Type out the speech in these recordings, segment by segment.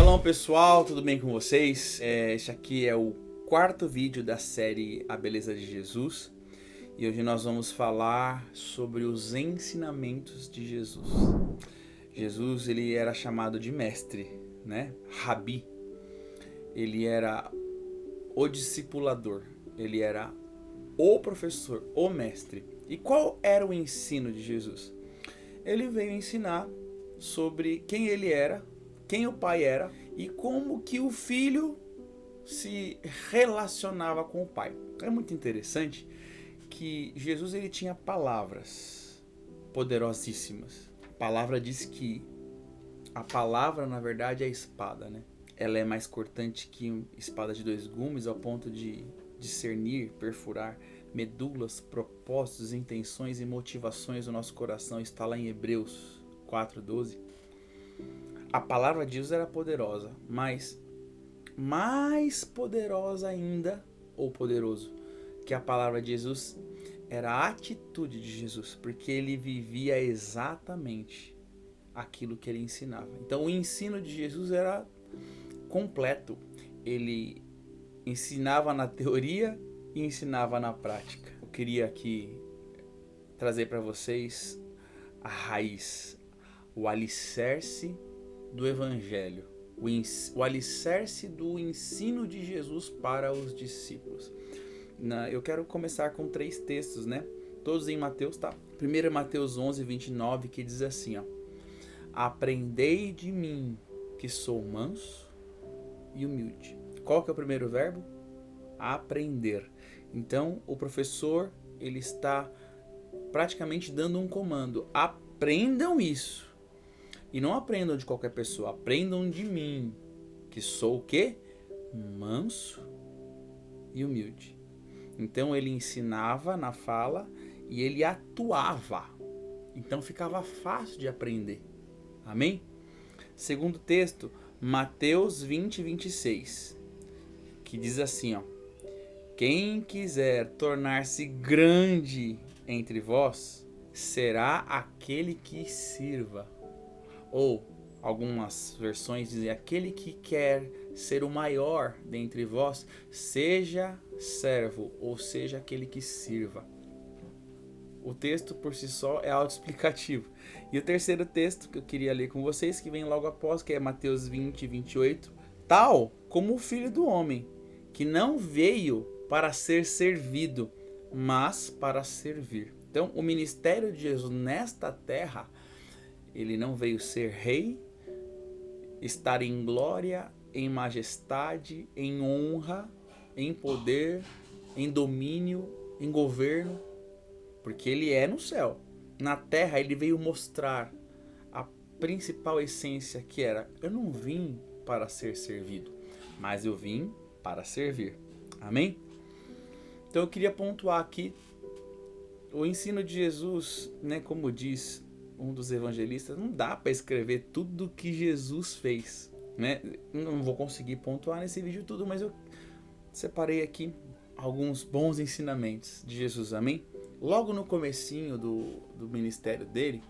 Shalom pessoal, tudo bem com vocês? Este aqui é o quarto vídeo da série A Beleza de Jesus e hoje nós vamos falar sobre os ensinamentos de Jesus. Jesus, ele era chamado de mestre, né? Rabi. Ele era o discipulador, ele era o professor, o mestre. E qual era o ensino de Jesus? Ele veio ensinar sobre quem ele era, quem o pai era e como que o filho se relacionava com o pai. É muito interessante que Jesus ele tinha palavras poderosíssimas. A palavra diz que a palavra na verdade é a espada, né? Ela é mais cortante que uma espada de dois gumes ao ponto de discernir, perfurar medulas, propósitos, intenções e motivações do nosso coração. Está lá em Hebreus 4:12. A palavra de Deus era poderosa, mas mais poderosa ainda, ou poderoso, que a palavra de Jesus era a atitude de Jesus, porque ele vivia exatamente aquilo que ele ensinava. Então o ensino de Jesus era completo. Ele ensinava na teoria e ensinava na prática. Eu queria aqui trazer para vocês a raiz, o alicerce do Evangelho, o alicerce do ensino de Jesus para os discípulos. Eu quero começar com 3 textos, né? Todos em Mateus, tá? Primeiro é Mateus 11:29, que diz assim, ó: aprendei de mim, que sou manso e humilde. Qual que é o primeiro verbo? Aprender. Então, o professor, ele está praticamente dando um comando. Aprendam isso. E não aprendam de qualquer pessoa, aprendam de mim, que sou o quê? Manso e humilde. Então ele ensinava na fala e ele atuava. Então ficava fácil de aprender. Amém? Segundo texto, Mateus 20:26, que diz assim, ó: quem quiser tornar-se grande entre vós, será aquele que sirva. Ou algumas versões dizem: aquele que quer ser o maior dentre vós, seja servo, ou seja, aquele que sirva. O texto por si só é autoexplicativo. E o terceiro texto que eu queria ler com vocês, que vem logo após, que é Mateus 20:28, tal como o Filho do Homem, que não veio para ser servido, mas para servir. Então, o ministério de Jesus nesta terra, ele não veio ser rei, estar em glória, em majestade, em honra, em poder, em domínio, em governo, porque ele é no céu. Na terra ele veio mostrar a principal essência, que era: eu não vim para ser servido, mas eu vim para servir. Amém? Então eu queria pontuar aqui o ensino de Jesus, né, como diz um dos evangelistas, não dá para escrever tudo o que Jesus fez, né? Não vou conseguir pontuar nesse vídeo tudo, mas eu separei aqui alguns bons ensinamentos de Jesus, amém? Logo no comecinho do ministério dele,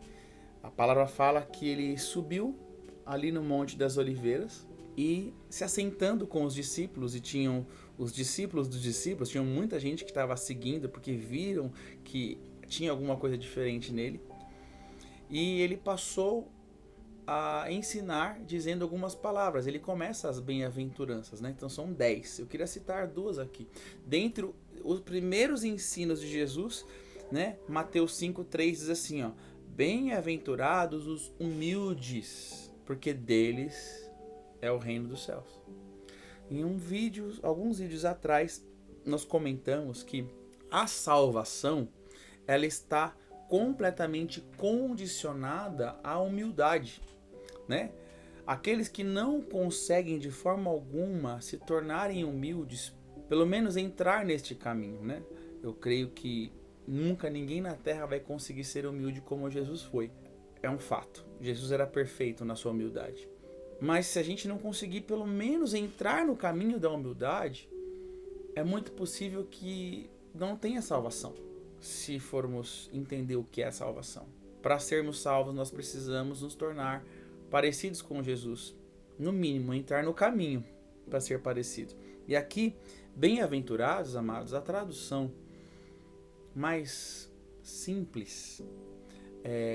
a palavra fala que ele subiu ali no Monte das Oliveiras e se assentando com os discípulos, e tinham os discípulos dos discípulos, tinha muita gente que estava seguindo porque viram que tinha alguma coisa diferente nele. E ele passou a ensinar dizendo algumas palavras. Ele começa as bem-aventuranças, né? Então são 10. Eu queria citar 2 aqui. Dentre os primeiros ensinos de Jesus, né? Mateus 5:3 diz assim, ó: bem-aventurados os humildes, porque deles é o reino dos céus. Em alguns vídeos atrás, nós comentamos que a salvação, ela está completamente condicionada à humildade, né? Aqueles que não conseguem de forma alguma se tornarem humildes, pelo menos entrar neste caminho, né? Eu creio que nunca ninguém na terra vai conseguir ser humilde como Jesus foi. É um fato. Jesus era perfeito na sua humildade. Mas se a gente não conseguir pelo menos entrar no caminho da humildade, é muito possível que não tenha salvação. Se formos entender o que é a salvação. Para sermos salvos, nós precisamos nos tornar parecidos com Jesus. no mínimo, entrar no caminho para ser parecido. E aqui, bem-aventurados, amados, a tradução mais simples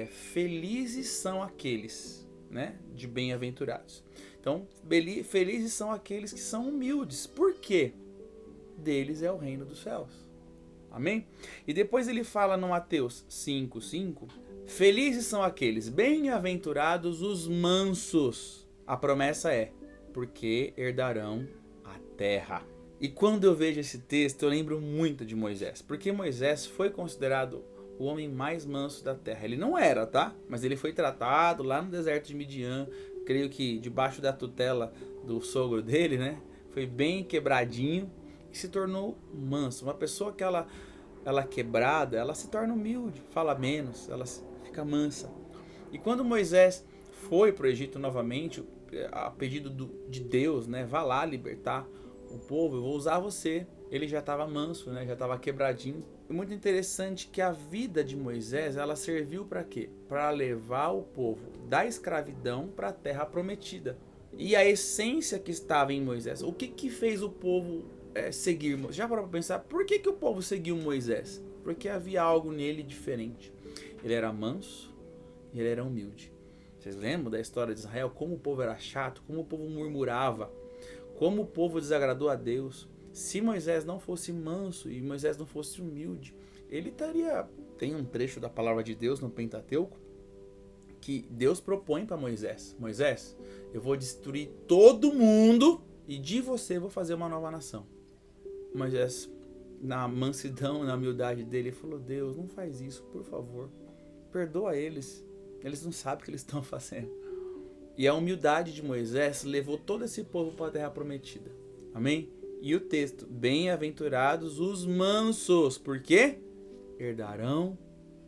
felizes são aqueles, né, de bem-aventurados. Então, felizes são aqueles que são humildes. Por quê? Deles é o reino dos céus. Amém? E depois ele fala no Mateus 5:5, felizes são aqueles, bem-aventurados os mansos. A promessa é, porque herdarão a terra. E quando eu vejo esse texto, eu lembro muito de Moisés, porque Moisés foi considerado o homem mais manso da terra. Ele não era, tá? Mas ele foi tratado lá no deserto de Midian, creio que debaixo da tutela do sogro dele, né? Foi bem quebradinho e se tornou manso. Uma pessoa que ela quebrada, ela se torna humilde, fala menos, ela fica mansa. E quando Moisés foi para o Egito novamente, a pedido de Deus, né? Vá lá libertar o povo, eu vou usar você. Ele já estava manso, né? Já estava quebradinho. É muito interessante que a vida de Moisés, ela serviu para quê? Para levar o povo da escravidão para a terra prometida. E a essência que estava em Moisés, o que fez o povo seguir? Já parou para pensar, por que o povo seguiu Moisés? Porque havia algo nele diferente. Ele era manso e ele era humilde. Vocês lembram da história de Israel? Como o povo era chato, como o povo murmurava, como o povo desagradou a Deus. Se Moisés não fosse manso e Moisés não fosse humilde, ele estaria... Tem um trecho da palavra de Deus no Pentateuco que Deus propõe para Moisés. Moisés, eu vou destruir todo mundo e de você vou fazer uma nova nação. Moisés, na mansidão, na humildade dele, falou, Deus, não faz isso, por favor. Perdoa eles. Eles não sabem o que eles estão fazendo. E a humildade de Moisés levou todo esse povo para a terra prometida. Amém? E o texto, bem-aventurados os mansos, porque herdarão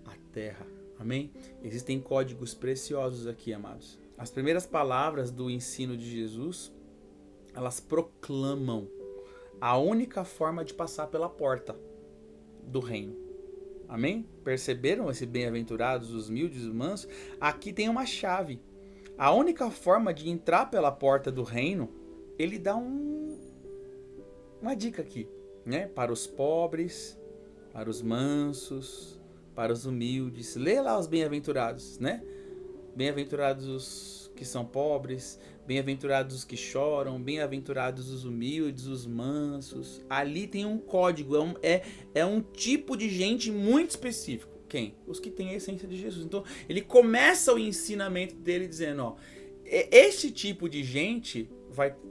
a terra. Amém? Existem códigos preciosos aqui, amados. As primeiras palavras do ensino de Jesus, elas proclamam a única forma de passar pela porta do reino. Amém? Perceberam esse bem-aventurados, os humildes, os mansos? Aqui tem uma chave. A única forma de entrar pela porta do reino, ele dá uma dica aqui, né? Para os pobres, para os mansos, para os humildes. Lê lá os bem-aventurados, né? Bem-aventurados os que são pobres, bem-aventurados os que choram, bem-aventurados os humildes, os mansos. Ali tem um código, é um tipo de gente muito específico. Quem? Os que têm a essência de Jesus. Então, ele começa o ensinamento dele dizendo, ó, esse tipo de gente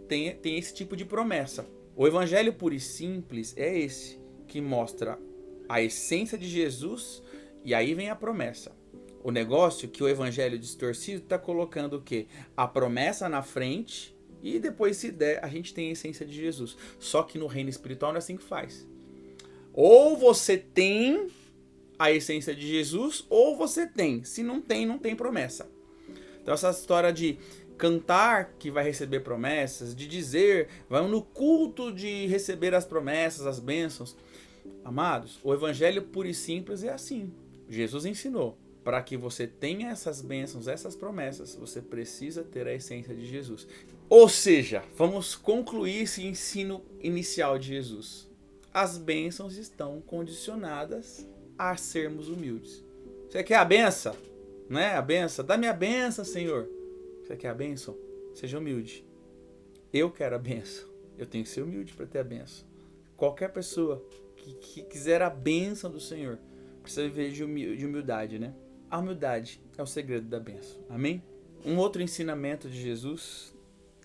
tem esse tipo de promessa. O evangelho puro e simples é esse, que mostra a essência de Jesus e aí vem a promessa. O negócio é que o evangelho distorcido está colocando o quê? A promessa na frente e depois, se der, a gente tem a essência de Jesus. Só que no reino espiritual não é assim que faz. Ou você tem a essência de Jesus, ou você tem. Se não tem, não tem promessa. Então essa história de cantar que vai receber promessas, de dizer, vamos no culto de receber as promessas, as bênçãos. Amados, o evangelho puro e simples é assim. Jesus ensinou. Para que você tenha essas bênçãos, essas promessas, você precisa ter a essência de Jesus. Ou seja, vamos concluir esse ensino inicial de Jesus. As bênçãos estão condicionadas a sermos humildes. Você quer a benção? Né? A benção. Dá-me a benção, Senhor. Você quer a bênção? Seja humilde. Eu quero a bênção. Eu tenho que ser humilde para ter a bênção. Qualquer pessoa que quiser a bênção do Senhor precisa viver de humildade, né? A humildade é o segredo da bênção. Amém? Um outro ensinamento de Jesus,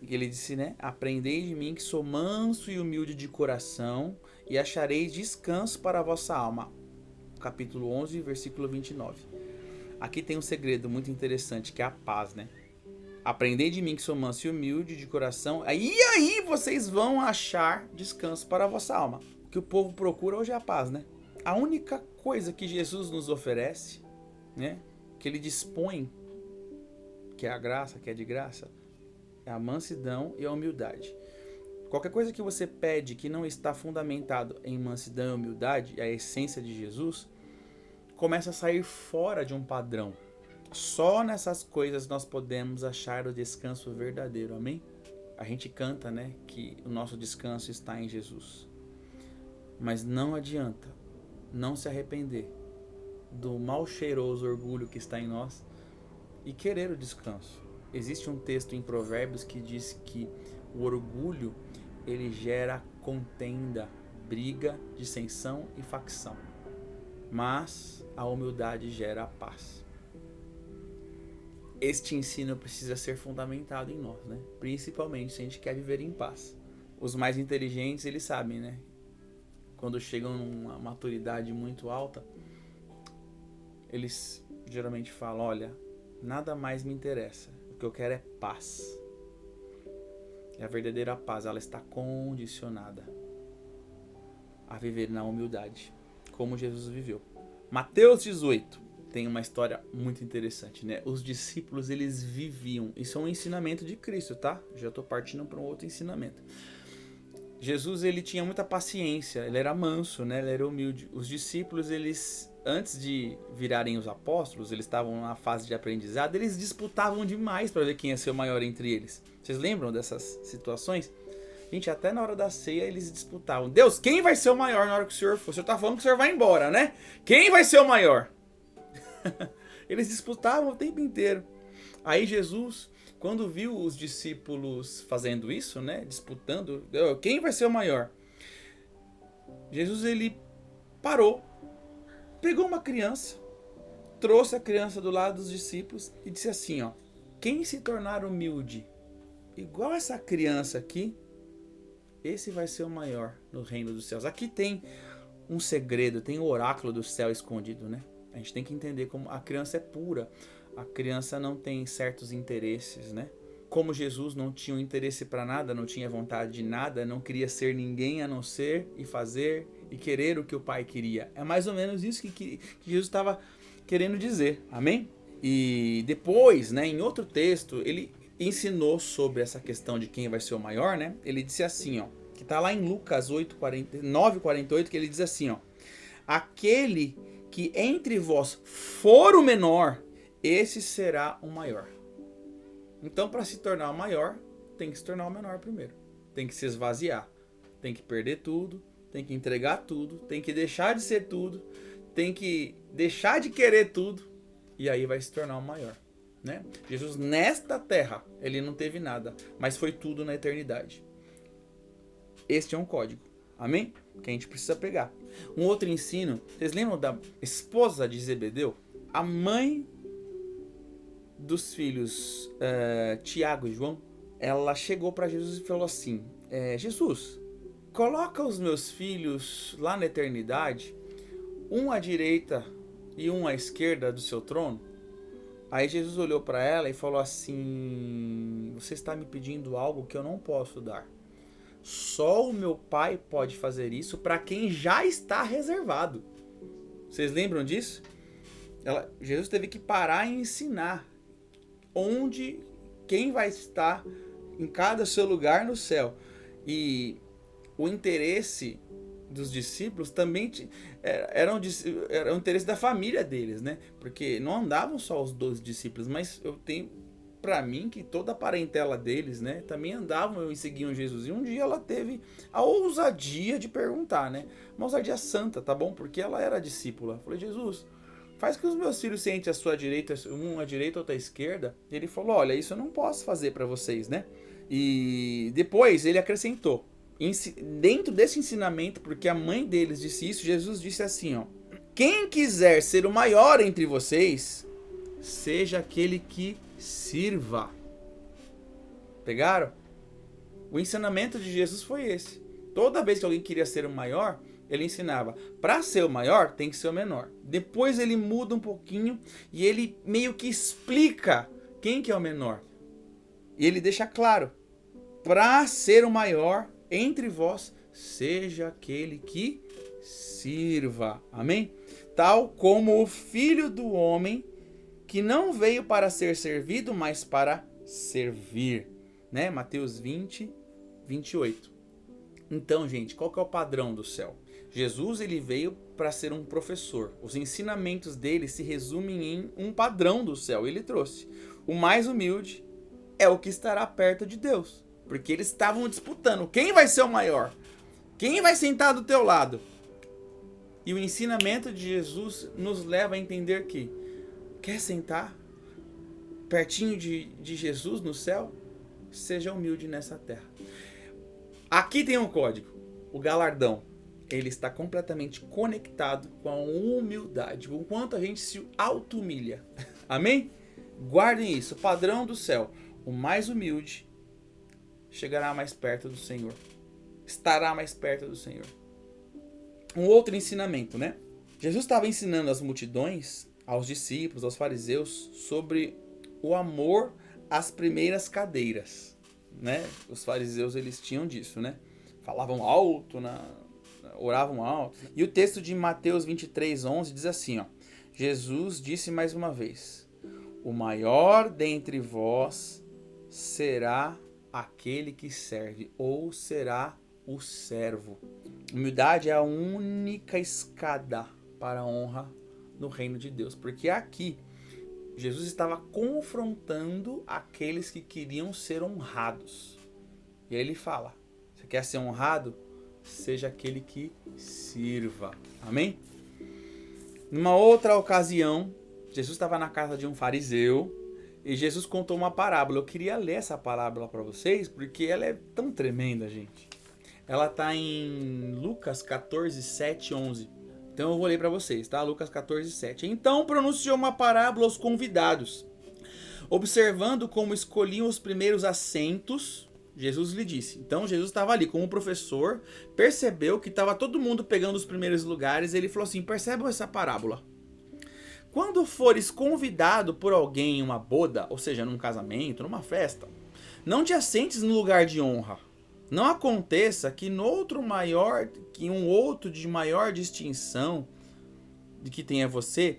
ele disse, né? Aprendei de mim que sou manso e humilde de coração e achareis descanso para a vossa alma. Capítulo 11, versículo 29. Aqui tem um segredo muito interessante, que é a paz, né? Aprendei de mim que sou manso e humilde de coração, e aí vocês vão achar descanso para a vossa alma. O que o povo procura hoje é a paz, né? A única coisa que Jesus nos oferece, né? Que ele dispõe, que é a graça, que é de graça, é a mansidão e a humildade. Qualquer coisa que você pede que não está fundamentado em mansidão e humildade, a essência de Jesus, começa a sair fora de um padrão. Só nessas coisas nós podemos achar o descanso verdadeiro, amém? A gente canta, né, que o nosso descanso está em Jesus. Mas não adianta não se arrepender do mal cheiroso orgulho que está em nós e querer o descanso. Existe um texto em Provérbios que diz que o orgulho, ele gera contenda, briga, dissensão e facção. Mas a humildade gera a paz. Este ensino precisa ser fundamentado em nós, né? Principalmente se a gente quer viver em paz. Os mais inteligentes, eles sabem, né? Quando chegam numa maturidade muito alta, eles geralmente falam, olha, nada mais me interessa. O que eu quero é paz. E a verdadeira paz, ela está condicionada a viver na humildade, como Jesus viveu. Mateus 18 tem uma história muito interessante, né? Os discípulos, eles viviam, isso é um ensinamento de Cristo, tá? Já estou partindo para um outro ensinamento. Jesus, ele tinha muita paciência, ele era manso, né? Ele era humilde. Os discípulos, eles, antes de virarem os apóstolos, eles estavam na fase de aprendizado, eles disputavam demais para ver quem ia ser o maior entre eles. Vocês lembram dessas situações? Gente, até na hora da ceia eles disputavam. Deus, quem vai ser o maior na hora que o senhor for? O senhor tá falando que o senhor vai embora, né? Quem vai ser o maior? Eles disputavam o tempo inteiro. Aí Jesus, quando viu os discípulos fazendo isso, né, disputando, quem vai ser o maior? Jesus, ele parou, pegou uma criança, trouxe a criança do lado dos discípulos e disse assim, ó, quem se tornar humilde, igual essa criança aqui, esse vai ser o maior no reino dos céus. Aqui tem um segredo, tem o oráculo do céu escondido, né? A gente tem que entender como a criança é pura. A criança não tem certos interesses, né? Como Jesus não tinha um interesse para nada, não tinha vontade de nada, não queria ser ninguém a não ser e fazer e querer o que o Pai queria. É mais ou menos isso que Jesus estava querendo dizer, amém? E depois, né, em outro texto, ele ensinou sobre essa questão de quem vai ser o maior, né? Ele disse assim, ó, que está lá em Lucas 9:48, que ele diz assim, ó, aquele que entre vós for o menor, esse será o maior. Então, para se tornar o maior, tem que se tornar o menor primeiro. Tem que se esvaziar, tem que perder tudo, tem que entregar tudo, tem que deixar de ser tudo, tem que deixar de querer tudo, e aí vai se tornar o maior, né? Jesus, nesta terra, ele não teve nada, mas foi tudo na eternidade. Este é um código, amém? Que a gente precisa pegar. Um outro ensino, vocês lembram da esposa de Zebedeu? A mãe dos filhos Tiago e João, ela chegou para Jesus e falou assim, Jesus, coloca os meus filhos lá na eternidade, um à direita e um à esquerda do seu trono. Aí Jesus olhou para ela e falou assim, você está me pedindo algo que eu não posso dar. Só o meu Pai pode fazer isso para quem já está reservado. Vocês lembram disso? Jesus teve que parar e ensinar quem vai estar em cada seu lugar no céu. E o interesse dos discípulos também era o interesse da família deles, né? Porque não andavam só os 12 discípulos, mas eu tenho para mim que toda a parentela deles, né, também andavam e seguiam Jesus. E um dia ela teve a ousadia de perguntar, né? Uma ousadia santa, tá bom? Porque ela era discípula. Eu falei, Jesus, faz que os meus filhos sentem à sua direita, um à direita, outro à esquerda. E ele falou, olha, isso eu não posso fazer para vocês, né? E depois ele acrescentou, dentro desse ensinamento, porque a mãe deles disse isso, Jesus disse assim, ó, quem quiser ser o maior entre vocês, seja aquele que sirva. Pegaram? O ensinamento de Jesus foi esse. Toda vez que alguém queria ser o maior, ele ensinava, para ser o maior, tem que ser o menor. Depois ele muda um pouquinho e ele meio que explica quem que é o menor. E ele deixa claro, para ser o maior entre vós, seja aquele que sirva. Amém? Tal como o Filho do Homem, que não veio para ser servido, mas para servir, né? Mateus 20:28. Então, gente, qual que é o padrão do céu? Jesus ele veio para ser um professor. Os ensinamentos dele se resumem em um padrão do céu. Ele trouxe: o mais humilde é o que estará perto de Deus. Porque eles estavam disputando quem vai ser o maior, quem vai sentar do teu lado. E o ensinamento de Jesus nos leva a entender que quer sentar pertinho de Jesus no céu? Seja humilde nessa terra. Aqui tem um código, o galardão. Ele está completamente conectado com a humildade, o quanto a gente se auto-humilha. Amém? Guardem isso, padrão do céu. O mais humilde chegará mais perto do Senhor. Estará mais perto do Senhor. Um outro ensinamento, né? Jesus estava ensinando às multidões, aos discípulos, aos fariseus, sobre o amor às primeiras cadeiras, né? Os fariseus, eles tinham disso, né? Falavam alto, oravam alto. E o texto de Mateus 23:11 diz assim, ó: Jesus disse mais uma vez: o maior dentre vós será aquele que serve, ou será o servo. Humildade é a única escada para a honra no reino de Deus, porque aqui Jesus estava confrontando aqueles que queriam ser honrados. E aí ele fala: você quer ser honrado? Seja aquele que sirva. Amém? Numa outra ocasião, Jesus estava na casa de um fariseu e Jesus contou uma parábola. Eu queria ler essa parábola para vocês porque ela é tão tremenda, gente. Ela está em Lucas 14, 7, 11. Então eu vou ler para vocês, tá? Lucas 14, 7. Então pronunciou uma parábola aos convidados. Observando como escolhiam os primeiros assentos, Jesus lhe disse. Então Jesus estava ali como professor, percebeu que estava todo mundo pegando os primeiros lugares. Ele falou assim: percebam essa parábola. Quando fores convidado por alguém em uma boda, ou seja, num casamento, numa festa, não te assentes no lugar de honra. Não aconteça que um outro de maior distinção de que tenha você,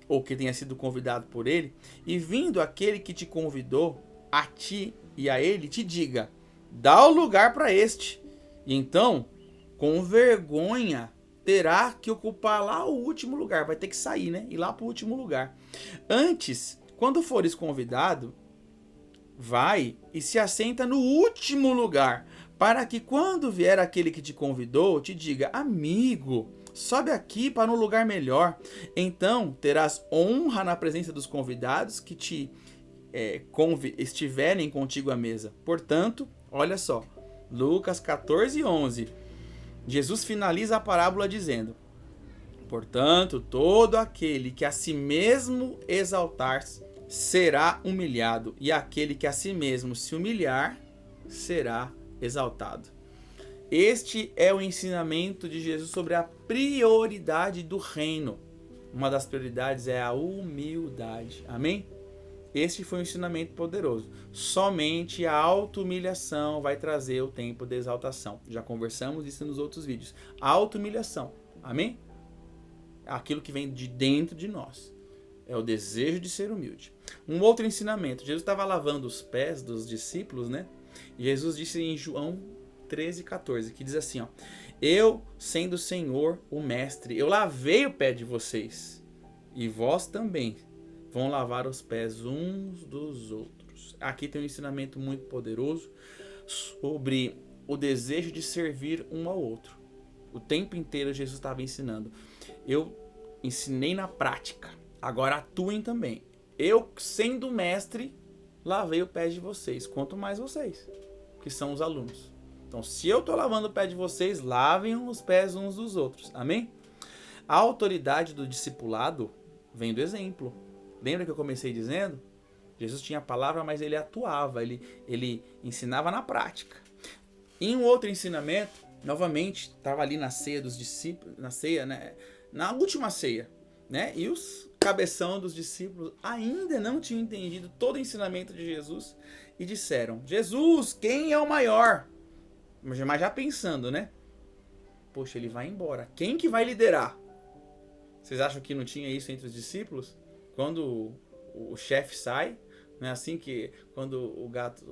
ou que tenha sido convidado por ele, e vindo aquele que te convidou, a ti e a ele, te diga: dá o lugar para este. E então, com vergonha, terá que ocupar lá o último lugar. Vai ter que sair, né? Ir lá para o último lugar. Antes, quando fores convidado, vai e se assenta no último lugar, para que quando vier aquele que te convidou, te diga: amigo, sobe aqui para um lugar melhor. Então terás honra na presença dos convidados que te estiverem contigo à mesa. Portanto, olha só, Lucas 14, 11. Jesus finaliza a parábola dizendo: portanto, todo aquele que a si mesmo exaltar será humilhado, e aquele que a si mesmo se humilhar será exaltado. Este é o ensinamento de Jesus sobre a prioridade do reino. Uma das prioridades é a humildade. Amém? Este foi um ensinamento poderoso. Somente a auto-humilhação vai trazer o tempo de exaltação. Já conversamos isso nos outros vídeos. A auto-humilhação. Amém? Aquilo que vem de dentro de nós. É o desejo de ser humilde. Um outro ensinamento. Jesus estava lavando os pés dos discípulos, né? E Jesus disse em João 13, 14, que diz assim, ó: eu, sendo o Senhor, o Mestre, eu lavei o pé de vocês, e vós também vão lavar os pés uns dos outros. Aqui tem um ensinamento muito poderoso sobre o desejo de servir um ao outro. O tempo inteiro Jesus estava ensinando. Eu ensinei na prática, agora atuem também. Eu, sendo mestre, lavei o pé de vocês, quanto mais vocês, que são os alunos. Então, se eu estou lavando o pé de vocês, lavem os pés uns dos outros. Amém? A autoridade do discipulado vem do exemplo. Lembra que eu comecei dizendo? Jesus tinha a palavra, mas ele atuava, ele ensinava na prática. Em um outro ensinamento, novamente, estava ali na ceia dos discípulos, na ceia, né? Na última ceia, né? E os cabeção dos discípulos ainda não tinham entendido todo o ensinamento de Jesus e disseram: Jesus, quem é o maior? Mas já pensando, né? Poxa, ele vai embora. Quem que vai liderar? Vocês acham que não tinha isso entre os discípulos? Quando o chefe sai, não é assim que quando o gato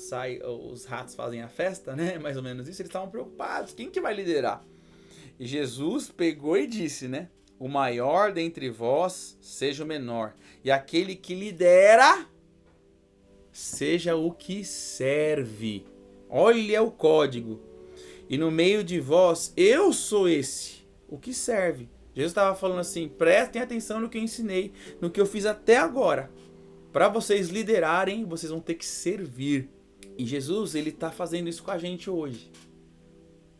sai, os ratos fazem a festa, né? Mais ou menos isso. Eles estavam preocupados. Quem que vai liderar? E Jesus pegou e disse, né? O maior dentre vós seja o menor. E aquele que lidera seja o que serve. Olha o código. E no meio de vós, eu sou esse, o que serve. Jesus estava falando assim, prestem atenção no que eu ensinei, no que eu fiz até agora. Para vocês liderarem, vocês vão ter que servir. E Jesus, ele está fazendo isso com a gente hoje.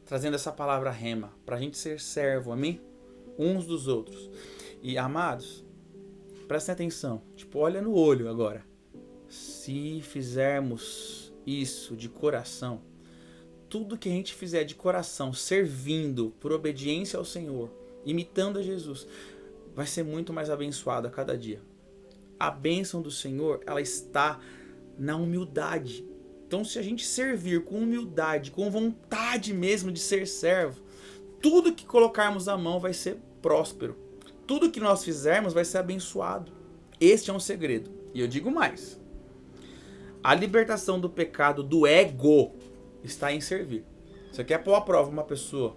Trazendo essa palavra rema, para a gente ser servo, amém? Uns dos outros. E amados, prestem atenção. Tipo, olha no olho agora. Se fizermos isso de coração, tudo que a gente fizer de coração, servindo por obediência ao Senhor, imitando a Jesus, vai ser muito mais abençoado a cada dia. A bênção do Senhor, ela está na humildade. Então, se a gente servir com humildade, com vontade mesmo de ser servo, tudo que colocarmos à mão vai ser próspero. Tudo que nós fizermos vai ser abençoado. Este é um segredo. E eu digo mais. A libertação do pecado do ego está em servir. Você quer pôr à prova uma pessoa,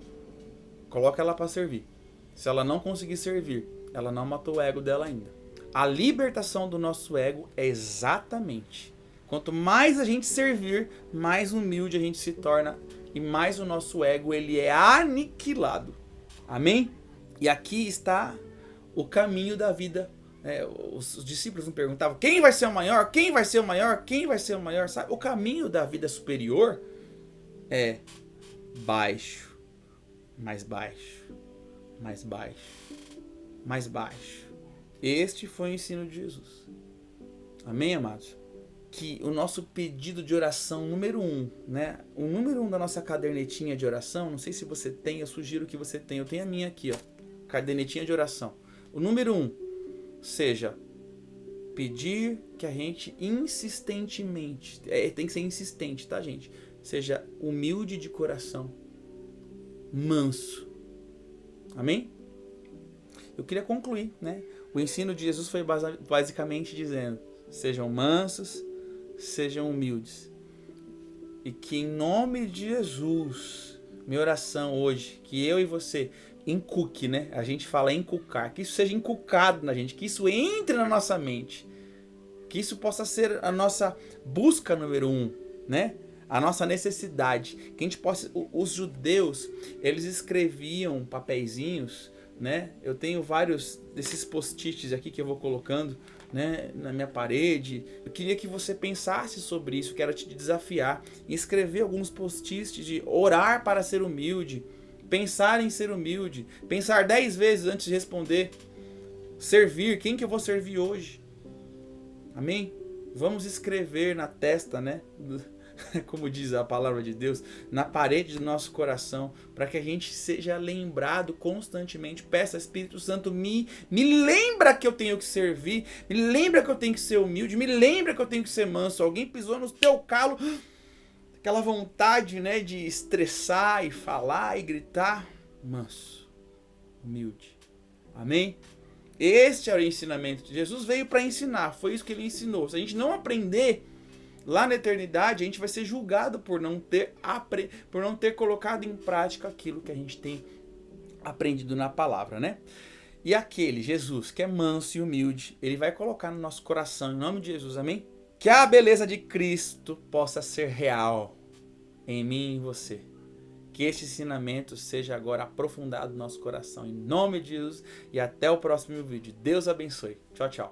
coloca ela para servir. Se ela não conseguir servir, ela não matou o ego dela ainda. A libertação do nosso ego é exatamente, quanto mais a gente servir, mais humilde a gente se torna e mais o nosso ego ele é aniquilado. Amém? E aqui está o caminho da vida. Os discípulos não perguntavam quem vai ser o maior, quem vai ser o maior, quem vai ser o maior, sabe? O caminho da vida superior é baixo, mais baixo, mais baixo, mais baixo. Este foi o ensino de Jesus. Amém, amados? Que o nosso pedido de oração número 1, né? O número 1 da nossa cadernetinha de oração, não sei se você tem, eu sugiro que você tenha. Eu tenho a minha aqui, ó, cadernetinha de oração. O número 1 seja pedir que a gente insistentemente, tem que ser insistente, tá, gente? Seja humilde de coração, manso. Amém? Eu queria concluir, né? O ensino de Jesus foi basicamente dizendo: sejam mansos, sejam humildes. E que em nome de Jesus, minha oração hoje, que eu e você inculque, né? A gente fala inculcar, que isso seja inculcado na gente, que isso entre na nossa mente, que isso possa ser a nossa busca número 1, né? A nossa necessidade, que a gente possa... Os judeus, eles escreviam papeizinhos, né? Eu tenho vários desses post-its aqui que eu vou colocando, né, na minha parede. Eu queria que você pensasse sobre isso, quero te desafiar e escrever alguns post-its de orar para ser humilde, pensar em ser humilde, pensar 10 vezes antes de responder, servir, quem que eu vou servir hoje? Amém? Vamos escrever na testa, né? Como diz a palavra de Deus, na parede do nosso coração, para que a gente seja lembrado constantemente. Peça, Espírito Santo, me lembra que eu tenho que servir, me lembra que eu tenho que ser humilde, me lembra que eu tenho que ser manso. Alguém pisou no teu calo, aquela vontade, né, de estressar e falar e gritar, manso, humilde. Amém? Este é o ensinamento de Jesus, veio para ensinar, foi isso que ele ensinou. Se a gente não aprender, lá na eternidade, a gente vai ser julgado por não ter colocado em prática aquilo que a gente tem aprendido na palavra, né? E aquele Jesus que é manso e humilde, ele vai colocar no nosso coração, em nome de Jesus, amém? Que a beleza de Cristo possa ser real em mim e em você. Que este ensinamento seja agora aprofundado no nosso coração, em nome de Jesus, e até o próximo vídeo. Deus abençoe. Tchau, tchau.